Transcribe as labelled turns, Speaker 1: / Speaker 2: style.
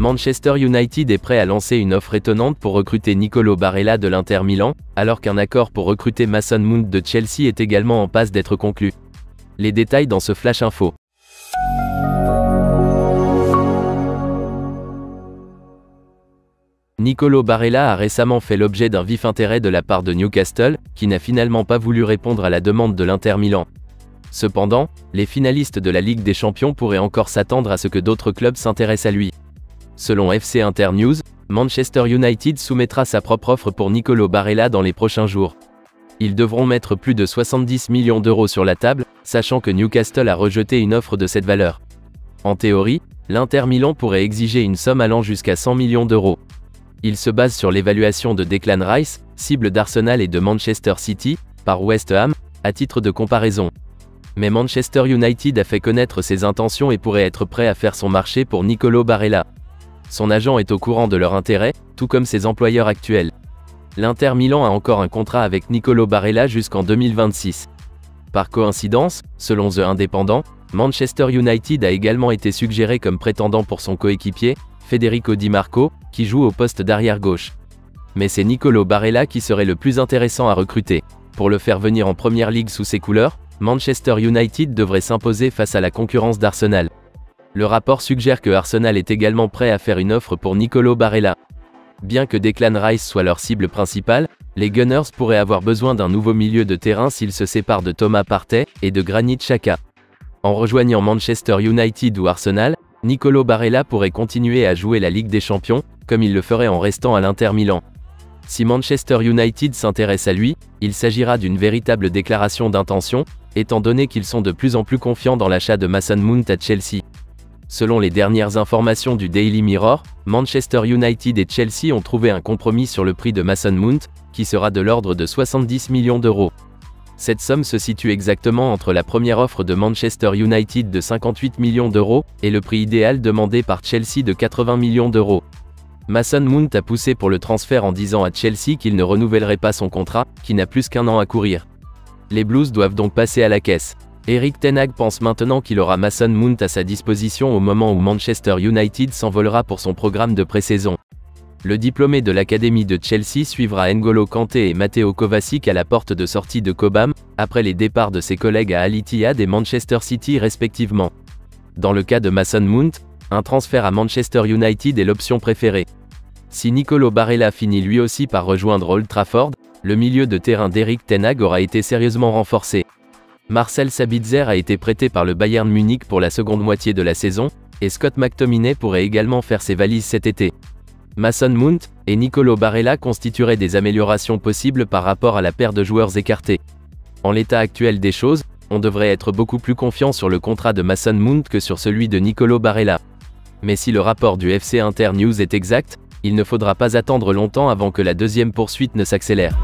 Speaker 1: Manchester United est prêt à lancer une offre étonnante pour recruter Nicolo Barella de l'Inter Milan, alors qu'un accord pour recruter Mason Mount de Chelsea est également en passe d'être conclu. Les détails dans ce Flash Info. Nicolo Barella a récemment fait l'objet d'un vif intérêt de la part de Newcastle, qui n'a finalement pas voulu répondre à la demande de l'Inter Milan. Cependant, les finalistes de la Ligue des Champions pourraient encore s'attendre à ce que d'autres clubs s'intéressent à lui. Selon FC Inter News, Manchester United soumettra sa propre offre pour Nicolo Barella dans les prochains jours. Ils devront mettre plus de 70 millions d'euros sur la table, sachant que Newcastle a rejeté une offre de cette valeur. En théorie, l'Inter Milan pourrait exiger une somme allant jusqu'à 100 millions d'euros. Il se base sur l'évaluation de Declan Rice, cible d'Arsenal et de Manchester City, par West Ham, à titre de comparaison. Mais Manchester United a fait connaître ses intentions et pourrait être prêt à faire son marché pour Nicolo Barella. Son agent est au courant de leur intérêt, tout comme ses employeurs actuels. L'Inter Milan a encore un contrat avec Nicolo Barella jusqu'en 2026. Par coïncidence, selon The Independent, Manchester United a également été suggéré comme prétendant pour son coéquipier, Federico Di Marco, qui joue au poste d'arrière-gauche. Mais c'est Nicolo Barella qui serait le plus intéressant à recruter. Pour le faire venir en Première Ligue sous ses couleurs, Manchester United devrait s'imposer face à la concurrence d'Arsenal. Le rapport suggère que Arsenal est également prêt à faire une offre pour Nicolo Barella. Bien que Declan Rice soit leur cible principale, les Gunners pourraient avoir besoin d'un nouveau milieu de terrain s'ils se séparent de Thomas Partey et de Granit Xhaka. En rejoignant Manchester United ou Arsenal, Nicolo Barella pourrait continuer à jouer la Ligue des Champions, comme il le ferait en restant à l'Inter Milan. Si Manchester United s'intéresse à lui, il s'agira d'une véritable déclaration d'intention, étant donné qu'ils sont de plus en plus confiants dans l'achat de Mason Mount à Chelsea. Selon les dernières informations du Daily Mirror, Manchester United et Chelsea ont trouvé un compromis sur le prix de Mason Mount, qui sera de l'ordre de 70 millions d'euros. Cette somme se situe exactement entre la première offre de Manchester United de 58 millions d'euros et le prix idéal demandé par Chelsea de 80 millions d'euros. Mason Mount a poussé pour le transfert en disant à Chelsea qu'il ne renouvellerait pas son contrat, qui n'a plus qu'1 an à courir. Les Blues doivent donc passer à la caisse. Erik ten Hag pense maintenant qu'il aura Mason Mount à sa disposition au moment où Manchester United s'envolera pour son programme de pré-saison. Le diplômé de l'académie de Chelsea suivra N'Golo Kanté et Matteo Kovacic à la porte de sortie de Cobham, après les départs de ses collègues à Al Ittihad et Manchester City respectivement. Dans le cas de Mason Mount, un transfert à Manchester United est l'option préférée. Si Nicolo Barella finit lui aussi par rejoindre Old Trafford, le milieu de terrain d'Erik ten Hag aura été sérieusement renforcé. Marcel Sabitzer a été prêté par le Bayern Munich pour la seconde moitié de la saison, et Scott McTominay pourrait également faire ses valises cet été. Mason Mount et Nicolo Barella constitueraient des améliorations possibles par rapport à la paire de joueurs écartés. En l'état actuel des choses, on devrait être beaucoup plus confiant sur le contrat de Mason Mount que sur celui de Nicolo Barella. Mais si le rapport du FC Inter News est exact, il ne faudra pas attendre longtemps avant que la deuxième poursuite ne s'accélère.